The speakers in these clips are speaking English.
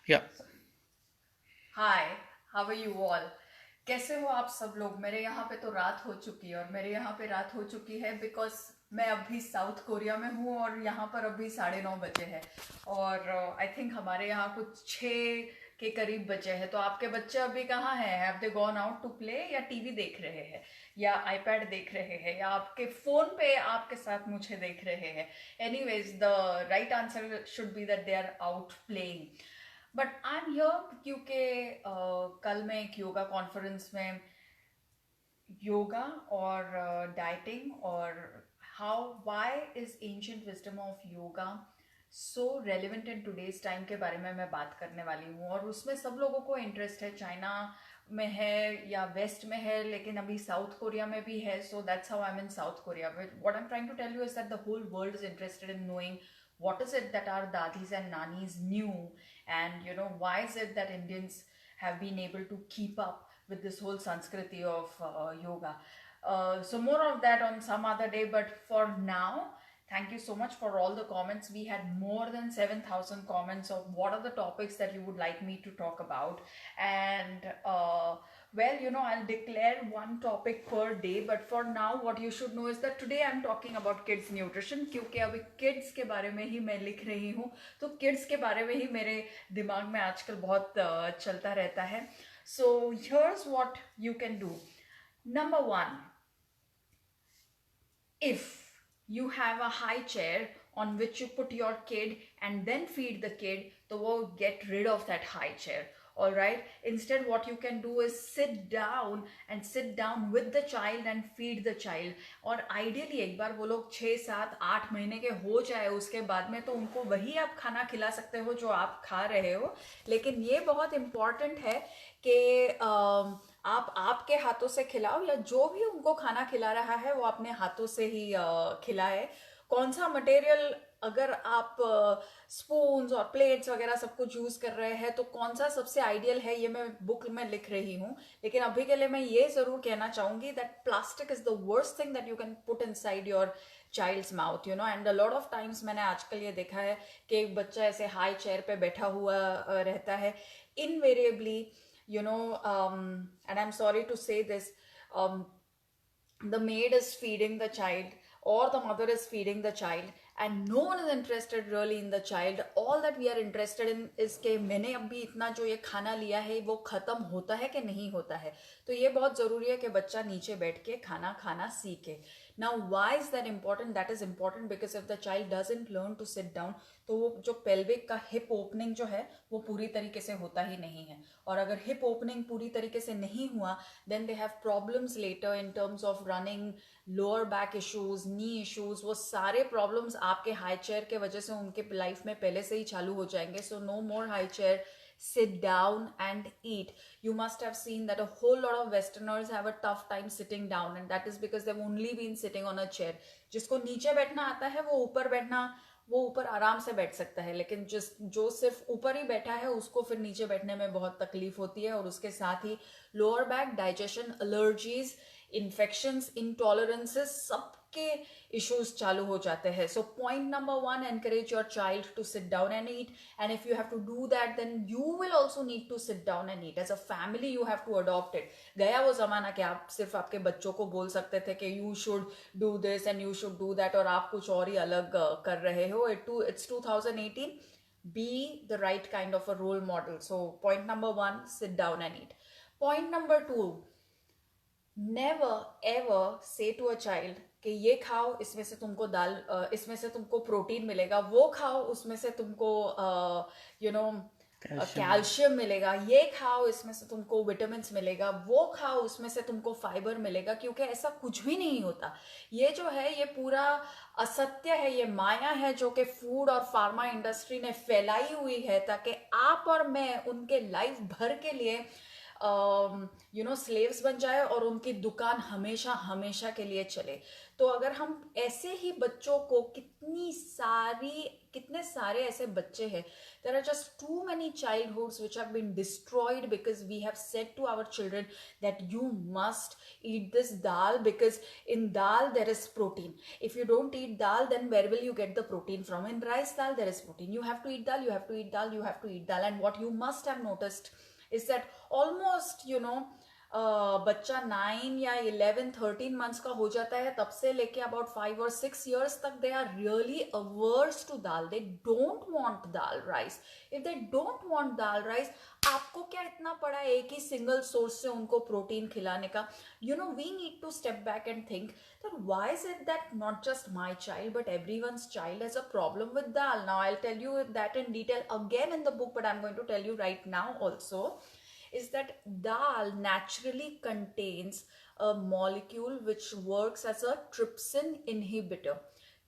या हाय, how are you all. कैसे हो आप सब लोग। मेरे यहाँ पे तो रात हो चुकी है, और मेरे यहाँ पे रात हो चुकी है बिकॉज मैं अभी साउथ कोरिया में हूँ और यहाँ पर अभी 9:30 बजे है। और आई थिंक हमारे यहाँ कुछ 6 के करीब बजे है। तो आपके बच्चे अभी कहाँ हैं? Have they gone out to play, या टीवी देख रहे हैं, या आईपैड देख रहे हैं, या आपके फोन पे आपके साथ मुझे देख रहे हैं? Anyways, the right answer should be that they are out playing. But I am here क्योंकि कल मैं एक योगा कॉन्फ्रेंस में योगा और डाइटिंग और how why is ancient wisdom of yoga so relevant in today's time के बारे में मैं बात करने वाली हूँ। और उसमें सब लोगों को इंटरेस्ट है, चाइना में है या वेस्ट में है, लेकिन अभी साउथ कोरिया में भी है। So that's how I am in South Korea. What I am trying to tell you is that the whole world is interested in knowing what is it that our dadis and nanis knew, and why is it that Indians have been able to keep up with this whole sanskriti of yoga. So more of that on some other day, but for now, thank you so much for all the comments. We had more than 7,000 comments of what are the topics that you would like me to talk about. And well, I'll declare one topic per day, but for now what you should know is that today I'm talking about kids nutrition, क्योंकि अभी kids के बारे में ही मैं लिख रही हूँ। तो kids के बारे में ही मेरे दिमाग में आजकल बहुत चलता रहता है। So here's what you can do. Number one, if you have a high chair on which you put your kid and then feed the kid, तो वो get rid of that high chair. All right, instead what you can do is sit down with the child and feed the child. और ideally एक बार वो लोग 6 7 8 महीने के हो जाए उसके बाद में तो उनको वही आप खाना खिला सकते हो जो आप खा रहे हो। लेकिन ये बहुत important है कि आप आपके हाथों से खिलाओ, या जो भी उनको खाना खिला रहा है वो अपने हाथों से ही खिलाए। कौन सा मटेरियल, अगर आप स्पून्स और प्लेट्स वगैरह सब कुछ यूज कर रहे हैं तो कौन सा सबसे आइडियल है, ये मैं बुक में लिख रही हूँ। लेकिन अभी के लिए मैं ये जरूर कहना चाहूंगी that plastic is the worst thing that you can put inside your child's mouth, and a lot of times मैंने आजकल ये देखा है कि एक बच्चा ऐसे हाई चेयर पे बैठा हुआ रहता है। Invariably, and I'm sorry to say this, um, the maid is feeding the child or the mother is feeding the child, and no one is interested really in the child. All that we are interested in is कि मैंने अभी इतना जो ये खाना लिया है वो खत्म होता है कि नहीं होता है। तो ये बहुत ज़रूरी है कि बच्चा नीचे बैठ के खाना खाना सीखे। Now why is that important? That is important because if the child doesn't learn to sit down, तो वो जो पेल्विक का हिप ओपनिंग जो है वो पूरी तरीके से होता ही नहीं है। और अगर हिप ओपनिंग पूरी तरीके से नहीं हुआ, then they have problems later in terms of running, lower back issues, knee issues. वो सारे प्रॉब्लम्स आपके हाई चेयर के वजह से उनके लाइफ में पहले से ही चालू हो जाएंगे। So no more high chair, sit down and eat. You must have seen that a whole lot of westerners have a tough time sitting down, and that is because they've only been sitting on a chair. जिसको नीचे बैठना आता है वो ऊपर आराम से बैठ सकता है, लेकिन जो सिर्फ ऊपर ही बैठा है उसको फिर नीचे बैठने में बहुत तकलीफ होती है। और उसके साथ ही lower back, digestion, allergies, infections, intolerances, सबके इश्यूज चालू हो जाते हैं। So point number one, encourage your child to sit down and eat. And if you have to do that then you will also need to sit down and eat. As a family you have to adopt it. गया वो जमाना कि आप सिर्फ आपके बच्चों को बोल सकते थे कि you should do this and you should do that, और आप कुछ और ही अलग कर रहे हो। It's 2018। Be the right kind of a role model. So point number one, sit down and eat. Point number two, never ever say to a child कि ये खाओ, इसमें से तुमको इसमें से तुमको प्रोटीन मिलेगा, वो खाओ उसमें से तुमको यू नो कैल्शियम। कैल्शियम मिलेगा, ये खाओ इसमें से तुमको विटामिन मिलेगा, वो खाओ उसमें से तुमको फाइबर मिलेगा। क्योंकि ऐसा कुछ भी नहीं होता। ये जो है ये पूरा असत्य है, ये माया है जो कि फूड और फार्मा इंडस्ट्री ने फैलाई हुई है ताकि आप और मैं उनके लाइफ भर के लिए स्लेव्स बन जाए और उनकी दुकान हमेशा हमेशा के लिए चले। तो अगर हम ऐसे ही बच्चों को कितनी सारी कितने सारे ऐसे बच्चे हैं, there are just too many childhoods which have been destroyed because we have said to our children that you must eat this dal because in dal there is protein. If you don't eat dal, then where will you get the protein from? In rice dal there is protein. You have to eat dal, you have to eat dal, you have to eat dal. And what you must have noticed is that almost, बच्चा 9 या 11 13 months का हो जाता है, तब से लेके about 5 और 6 years तक they are really averse to dal. They don't want dal rice. If they don't want dal rice, आपको क्या इतना पड़ा एक ही सिंगल सोर्स से उनको प्रोटीन खिलाने का? We need to step back and think that why is it that not just my child but everyone's child has a problem with dal? Now I'll tell you that in detail again in the book, but I'm going to tell you right now also, is that dal naturally contains a molecule which works as a trypsin inhibitor.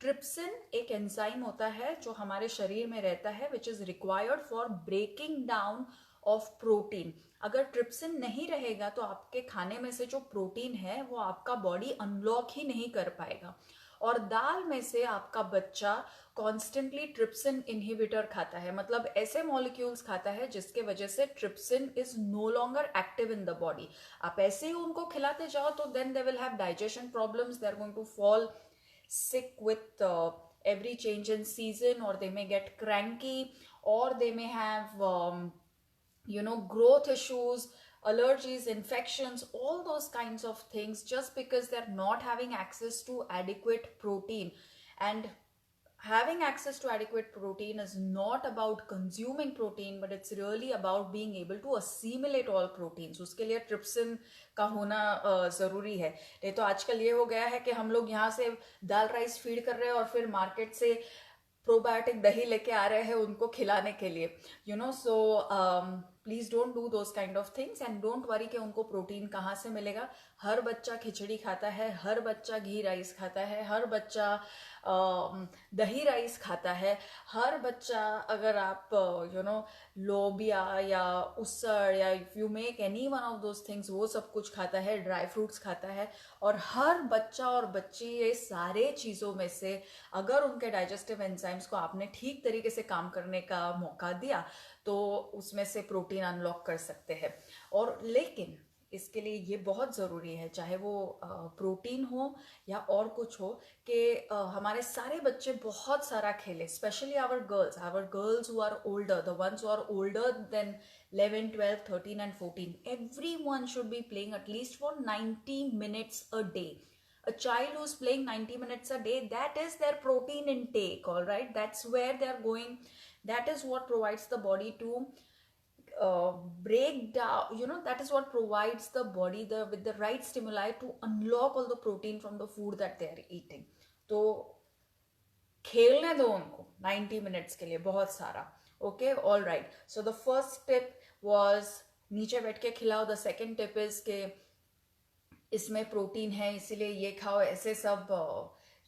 Trypsin एक enzyme होता है जो हमारे शरीर में रहता है, which is required for breaking down of protein. अगर ट्रिप्सिन नहीं रहेगा तो आपके खाने में से जो प्रोटीन है वो आपका बॉडी अनलॉक ही नहीं कर पाएगा. और दाल में से आपका बच्चा कॉन्स्टेंटली ट्रिप्सिन इनहिबिटर खाता है, मतलब ऐसे मॉलिक्यूल्स खाता है जिसके वजह से trypsin is no longer active in the body. आप ऐसे ही उनको खिलाते जाओ तो then they will have digestion problems, they are going to fall sick with every change in season, or they may get cranky, or they may have growth issues, allergies, infections, all those kinds of things, just because they're not having access to adequate protein. And having access to adequate protein is not about consuming protein, but it's really about being able to assimilate all proteins. उसके लिए trypsin का होना ज़रूरी है. नहीं तो आजकल ये हो गया है कि हम लोग यहाँ से दाल राइस फीड कर रहे हैं और फिर मार्केट से प्रोबायोटिक दही लेके आ रहे हैं उनको खिलाने के लिए. So please don't do those kind of things and don't worry कि उनको प्रोटीन कहाँ से मिलेगा. हर बच्चा खिचड़ी खाता है, हर बच्चा घी राइस खाता है, हर बच्चा दही राइस खाता है, हर बच्चा, अगर आप लोबिया या उसड़ या if you make any one of those things, वो सब कुछ खाता है, ड्राई फ्रूट्स खाता है. और हर बच्चा और बच्ची ये सारे चीज़ों में से अगर उनके डाइजेस्टिव एंजाइम्स को आपने ठीक तरीके से काम करने का मौका दिया तो उसमें से प्रोटीन अनलॉक कर सकते हैं. और लेकिन इसके लिए ये बहुत ज़रूरी है, चाहे वो प्रोटीन हो या और कुछ हो, कि हमारे सारे बच्चे बहुत सारा खेलें, specially our girls who are older, the ones who are older than 11, 12, 13 and 14. Everyone should be playing at least for 90 minutes a day. A child who's playing 90 minutes a day, that is their protein intake, all right? That's where they're going. That is what provides the body to break down, that is what provides the body with the right stimuli to unlock all the protein from the food that they are eating. तो खेलने दो उनको 90 minutes के लिए बहुत सारा. Okay, all right. So the first tip was नीचे बैठ के खिलाओ. The second tip is कि इसमें प्रोटीन है इसीलिए ये खाओ. ऐसे सब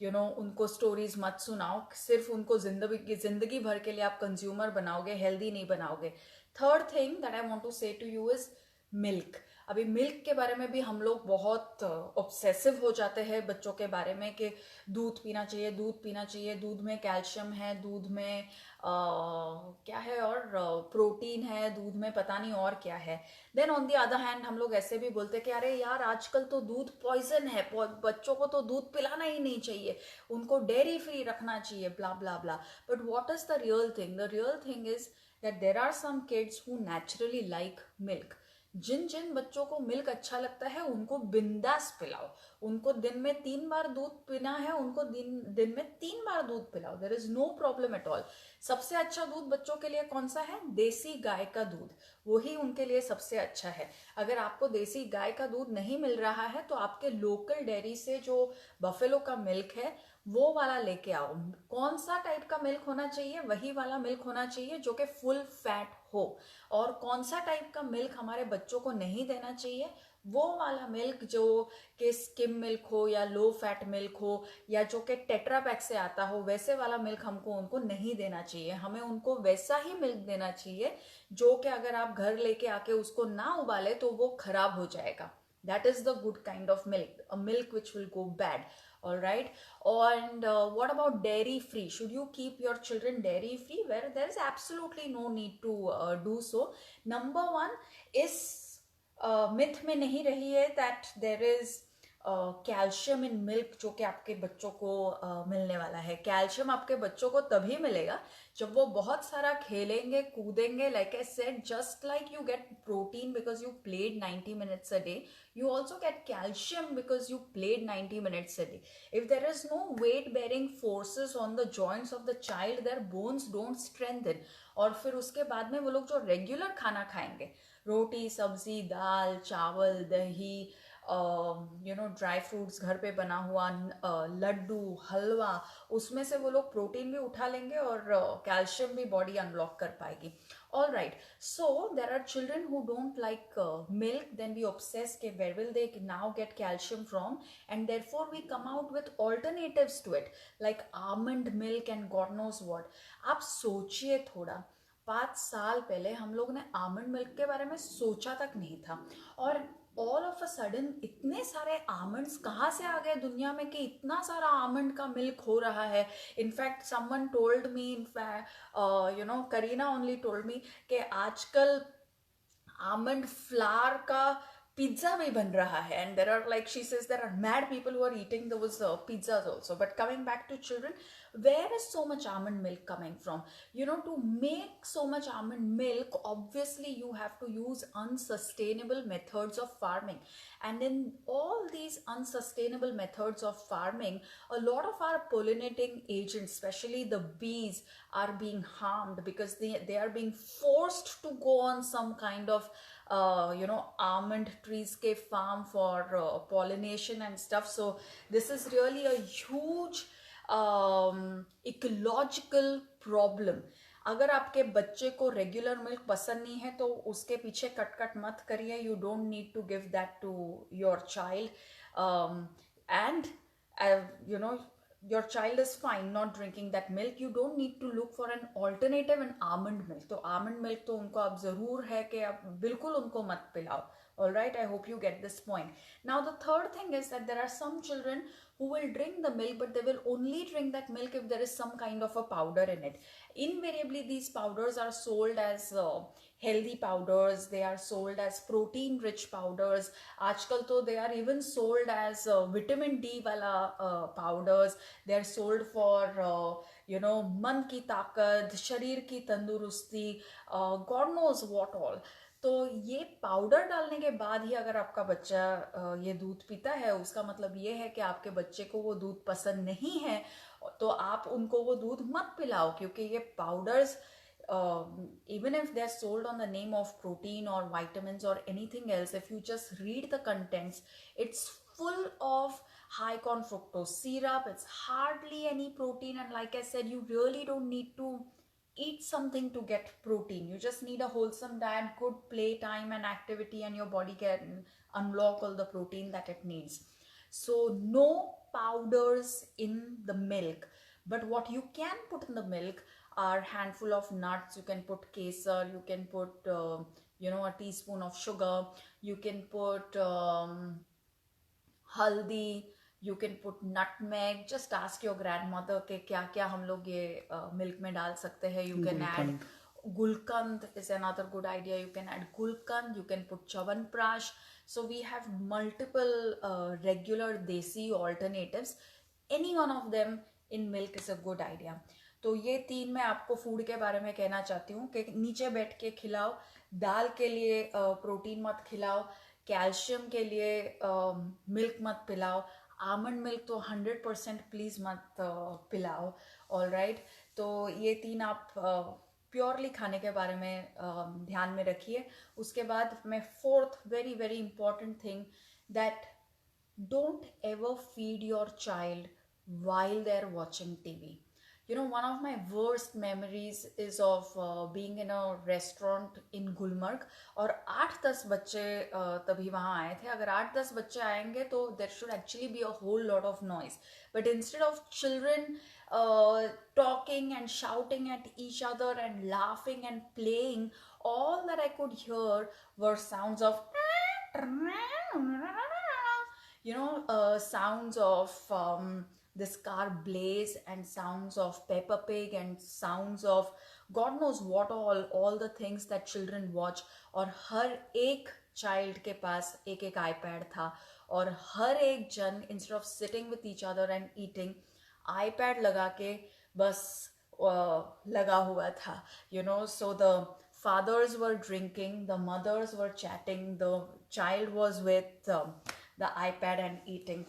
उनको स्टोरीज मत सुनाओ. सिर्फ उनको जिंदगी भर के लिए आप कंज्यूमर बनाओगे, हेल्दी नहीं बनाओगे. Third thing that I want to say to you is milk. अभी मिल्क के बारे में भी हम लोग बहुत ऑब्सेसिव हो जाते हैं बच्चों के बारे में कि दूध पीना चाहिए, दूध पीना चाहिए, दूध में कैल्शियम है, दूध में क्या है और प्रोटीन है, दूध में पता नहीं और क्या है. Then on the other hand हम लोग ऐसे भी बोलते हैं कि अरे यार आजकल तो दूध पॉइजन है, बच्चों को तो दूध पिलाना ही नहीं चाहिए, उनको डेयरी फ्री रखना चाहिए, blah blah blah. But what is the real thing? The real thing is that there are some kids who naturally like milk. जिन जिन बच्चों को मिल्क अच्छा लगता है उनको बिंदास पिलाओ. उनको दिन में 3 बार दूध पीना है, उनको दिन में 3 बार दूध पिलाओ. There is no problem at all. सबसे अच्छा दूध बच्चों के लिए कौन सा है? देसी गाय का दूध. वही उनके लिए सबसे अच्छा है. अगर आपको देसी गाय का दूध नहीं मिल रहा है तो आपके लोकल डेयरी से जो बफेलो का मिल्क है वो वाला लेके आओ. कौन सा टाइप का मिल्क होना चाहिए? वही वाला मिल्क होना चाहिए जो कि फुल फैट हो. और कौन सा टाइप का मिल्क हमारे बच्चों को नहीं देना चाहिए? वो वाला मिल्क जो कि स्किम मिल्क हो या लो फैट मिल्क हो या जो कि टेट्रा पैक से आता हो, वैसे वाला मिल्क हमको उनको नहीं देना चाहिए. हमें उनको वैसा ही मिल्क देना चाहिए जो कि अगर आप घर लेके आके उसको ना उबाले तो वो खराब हो जाएगा. That is the good kind of milk. A milk which will go bad. all right. And what about dairy free? Should you keep your children dairy free? Where there is absolutely no need to do so. Number one is myth में नहीं रही है that there is calcium in milk जो कि आपके बच्चों को मिलने वाला है. कैल्शियम आपके बच्चों को तभी मिलेगा जब वो बहुत सारा खेलेंगे कूदेंगे. Like I said, just like you get protein because you played 90 minutes a day, you also get calcium because you played 90 minutes a day. If there is no weight bearing forces on the joints of the child, their bones don't strengthen. और फिर उसके बाद में वो लोग जो regular खाना खाएंगे, रोटी सब्जी दाल चावल दही, ड्राई फ्रूट्स घर पे बना हुआ, लड्डू हलवा, उसमें से वो लोग प्रोटीन भी उठा लेंगे और कैल्शियम भी बॉडी अनलॉक कर पाएगी. All right, so there are children who don't like milk, then we obsess ke where will they now get calcium from, and therefore we come out with alternatives to it like almond milk and God knows what. आप सोचिए थोड़ा, 5 साल पहले हम लोग ने almond milk के बारे में सोचा तक नहीं था, और ऑल ऑफ अ सडन इतने सारे आमंड्स कहाँ से आ गए दुनिया में कि इतना सारा आमंड का मिल्क हो रहा है. In fact someone told me, Kareena only told me कि आजकल आमंड फ्लावर का पिज्जा भी बन रहा है. And there are like she says there are mad people who are eating those pizzas also. But coming back to children, where is so much almond milk coming from? To make so much almond milk, obviously you have to use unsustainable methods of farming. And in all these unsustainable methods of farming, a lot of our pollinating agents, especially the bees, are being harmed because they are being forced to go on some kind of almond trees ke farm for pollination and stuff. So this is really a huge ecological problem. अगर आपके बच्चे को regular milk पसंद नहीं है तो उसके पीछे कट मत करिए. You don't need to give that to your child. And your child is fine not drinking that milk. You don't need to look for an alternative in almond milk. तो almond milk तो उनको आप ज़रूर है कि आप बिल्कुल उनको मत पिलाओ. All right, I hope you get this point. Now the third thing is that there are some children who will drink the milk, but they will only drink that milk if there is some kind of a powder in it. Invariably, these powders are sold as healthy powders. They are sold as protein rich powders. Aajkal to they are even sold as vitamin D wala powders. They are sold for मन की ताकत, शरीर की तंदुरुस्ती, God knows what all. तो ये powder डालने के बाद ही अगर आपका बच्चा ये दूध पीता है, उसका मतलब ये है कि आपके बच्चे को वो दूध पसंद नहीं है. तो आप उनको वो दूध मत पिलाओ, क्योंकि ये powders, even if they're sold on the name of protein or vitamins or anything else, if you just read the contents, it's full of high corn fructose syrup. It's hardly any protein, and like I said, you really don't need to eat something to get protein. You just need a wholesome diet, good play time and activity, and your body can unlock all the protein that it needs. So no powders in the milk, but what you can put in the milk are handful of nuts. You can put kesar, you can put a teaspoon of sugar, you can put haldi, you can put nutmeg. Just ask your grandmother कि क्या क्या हम लोग ये milk में डाल सकते हैं. You can add gulkand is another good idea. You can add gulkand, you can put chawanprash. So we have multiple regular desi alternatives. Any one of them in milk is a good idea. तो ये 3 मैं आपको food के बारे में कहना चाहती हूँ कि नीचे बैठ के खिलाओ. दाल के लिए प्रोटीन मत खिलाओ, कैल्शियम के लिए मिल्क मत पिलाओ, आमंड मिल्क तो 100% प्लीज़ मत पिलाओ. ऑल राइट, तो ये 3 आप प्योरली खाने के बारे में ध्यान में रखिए. उसके बाद मैं 4th very very important thing, that don't ever feed your child while they're watching TV. One of my worst memories is of being in a restaurant in Gulmarg, और 8-10 बच्चे तभी वहाँ आए थे. अगर 8-10 बच्चे आएंगे तो there should actually be a whole lot of noise. But instead of children talking and shouting at each other and laughing and playing, all that I could hear were sounds of sounds of this car blaze and sounds of Peppa Pig and sounds of God knows what all the things that children watch. और हर एक child के पास एक एक iPad था, और हर एक जन instead of sitting with each other and eating, iPad लगा के बस लगा हुआ था. So the fathers were drinking, the mothers were chatting, the child was with the iPad and eating.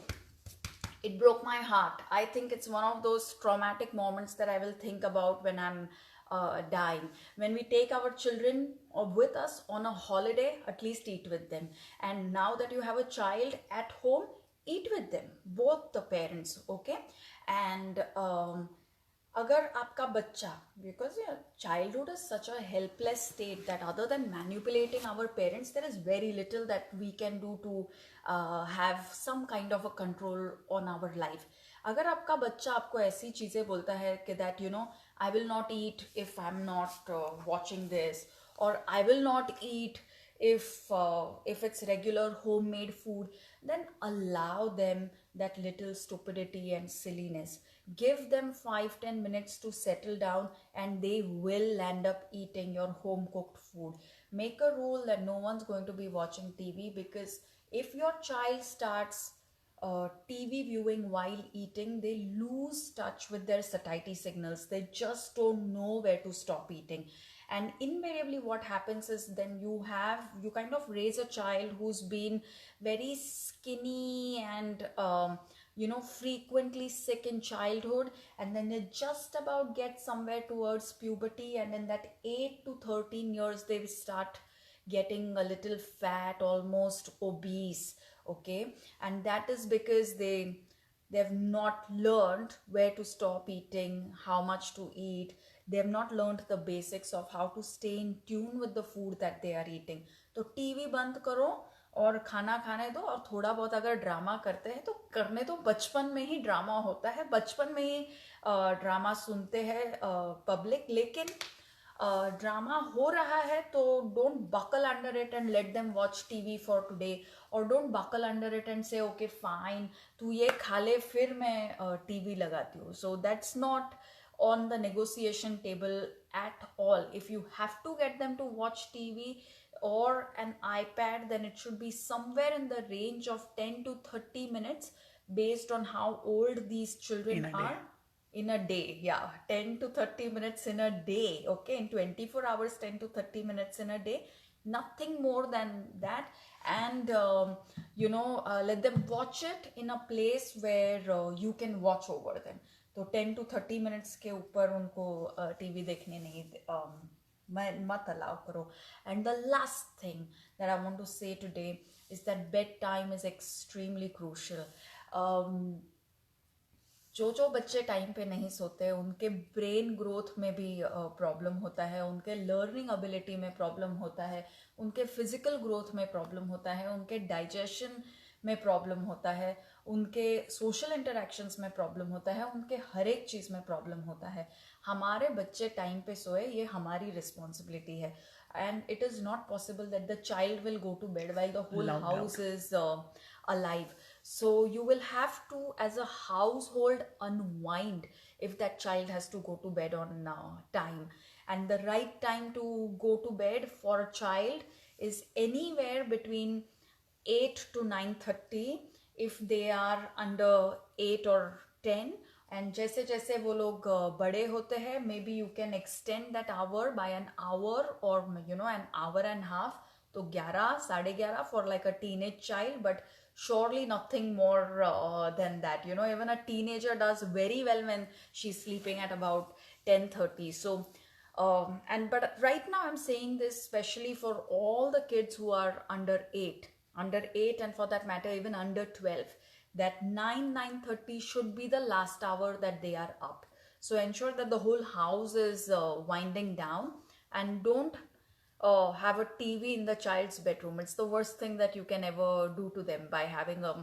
It broke my heart. I think it's one of those traumatic moments that I will think about when I'm dying. When we take our children with us on a holiday, at least eat with them. And now that you have a child at home, eat with them, both the parents, okay? And अगर आपका बच्चा, because childhood is such a helpless state that other than manipulating our parents, there is very little that we can do to have some kind of a control on our life. अगर आपका बच्चा आपको ऐसी चीज़ें बोलता है कि that I will not eat if I'm not watching this, or I will not eat if it's regular homemade food, then allow them that little stupidity and silliness. Give them 5-10 minutes to settle down, and they will end up eating your home cooked food. Make a rule that no one's going to be watching TV, because if your child starts TV viewing while eating, they lose touch with their satiety signals. They just don't know where to stop eating. And invariably what happens is then you kind of raise a child who's been very skinny and frequently sick in childhood, and then they just about get somewhere towards puberty, and in that 8 to 13 years they start getting a little fat, almost obese, okay? And that is because they've not learned where to stop eating, how much to eat. They have not learned the basics of how to stay in tune with the food that they are eating. तो TV बंद करो और खाना खाने दो, और थोड़ा बहुत अगर ड्रामा करते हैं तो करने दो. बचपन में ही ड्रामा होता है, बचपन में ही ड्रामा सुनते हैं पब्लिक. लेकिन ड्रामा हो रहा है तो don't buckle under it and let them watch TV for today, और don't buckle under it and say okay fine तू ये खा ले फिर मैं टीवी लगाती हूँ. So that's not on the negotiation table at all. If you have to get them to watch TV or an iPad, then it should be somewhere in the range of 10 to 30 minutes based on how old these children are. In a day, yeah, 10 to 30 minutes in a day, okay? In 24 hours, 10 to 30 minutes in a day, nothing more than that. And let them watch it in a place where you can watch over them. तो 10 to 30 minutes के ऊपर उनको TV देखने नहीं मत allow करो. And the last thing that I want to say today is that bedtime is extremely crucial. जो बच्चे टाइम पे नहीं सोते उनके ब्रेन ग्रोथ में भी प्रॉब्लम होता है, उनके लर्निंग एबिलिटी में प्रॉब्लम होता है, उनके फिजिकल ग्रोथ में प्रॉब्लम होता है, उनके डाइजेशन में प्रॉब्लम होता है, उनके सोशल इंटरेक्शंस में प्रॉब्लम होता है, उनके हर एक चीज़ में प्रॉब्लम होता है. हमारे बच्चे टाइम पे सोए, ये हमारी रिस्पॉन्सिबिलिटी है. And it is not possible that the child will go to bed while the whole house is alive. So you will have to, as a household, unwind if that child has to go to bed on time. And the right time to go to bed for a child is anywhere between 8 to 9:30 if they are under 8 or 10. And जैसे जैसे वो लोग बड़े होते हैं, maybe you can extend that hour by an hour or an hour and a half. तो 11, 11:30 for like a teenage child, but surely nothing more than that. Even a teenager does very well when she's sleeping at about 10:30. So but right now I'm saying this especially for all the kids who are under 8, and for that matter even under 12, that 9:30 should be the last hour that they are up. So ensure that the whole house is winding down, and don't have a TV in the child's bedroom. It's the worst thing that you can ever do to them by having a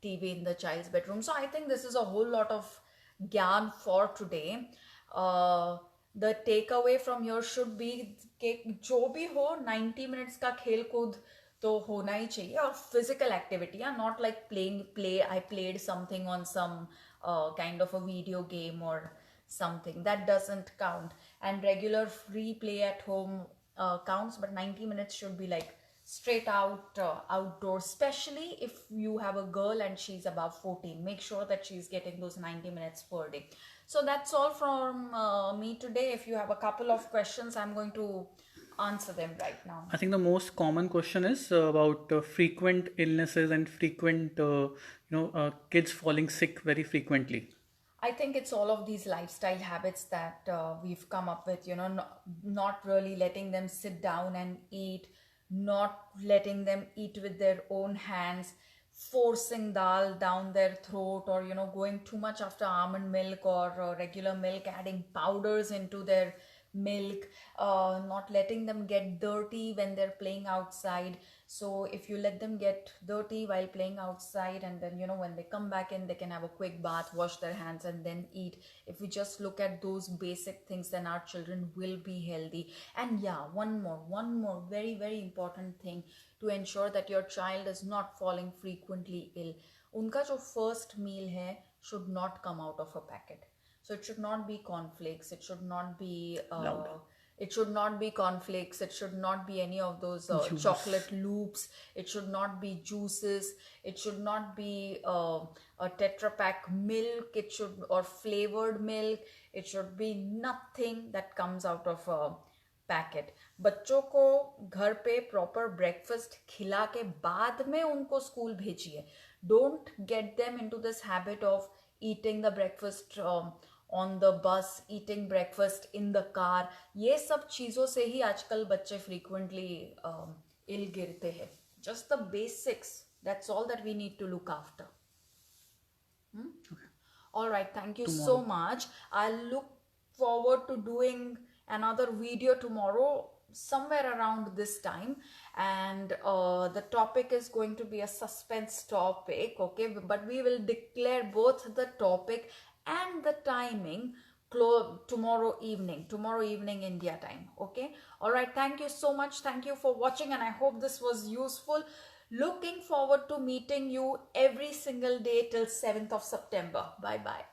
TV in the child's bedroom. So I think this is a whole lot of gyan for today. The takeaway from here should be कि जो भी हो 90 minutes का खेल कूद तो होना ही चाहिए. और physical activity, yeah, not like I played something on some kind of a video game or something. That doesn't count. And regular free play at home counts, but 90 minutes should be like straight out outdoors, especially if you have a girl and she's above 14. Make sure that she's getting those 90 minutes per day. So that's all from me today. If you have a couple of questions, I'm going to answer them right now. I think the most common question is about frequent illnesses and frequent, kids falling sick very frequently. I think it's all of these lifestyle habits that we've come up with, not really letting them sit down and eat, not letting them eat with their own hands, forcing dal down their throat, or, going too much after almond milk or regular milk, adding powders into their milk, not letting them get dirty when they're playing outside. So if you let them get dirty while playing outside, and then when they come back in, they can have a quick bath, wash their hands, and then eat. If we just look at those basic things, then our children will be healthy. And yeah, one more very very important thing to ensure that your child is not falling frequently ill. उनका जो first meal है should not come out of a packet. So it should not be cornflakes. Loud. It should not be cornflakes. It should not be any of those Juice. chocolate loops. It should not be juices. It should not be a Tetra Pak milk. It should, or flavored milk. It should be nothing that comes out of a packet. बच्चों को घर पे proper breakfast खिला के बाद में उनको school भेजिए. Don't get them into this habit of eating the breakfast on the bus, eating breakfast in the car. ये सब चीज़ों से ही आजकल बच्चे फ्रीक्वेंटली इल गिरते हैं. Just the basics, that's all that we need to look after. All right, thank you so much. I look forward to doing another video tomorrow somewhere around this time, and the topic is going to be a suspense topic, okay, but we will declare both the topic and the timing tomorrow evening India time, okay. All right, thank you so much. Thank you for watching, and I hope this was useful. Looking forward to meeting you every single day till 7th of September. Bye bye.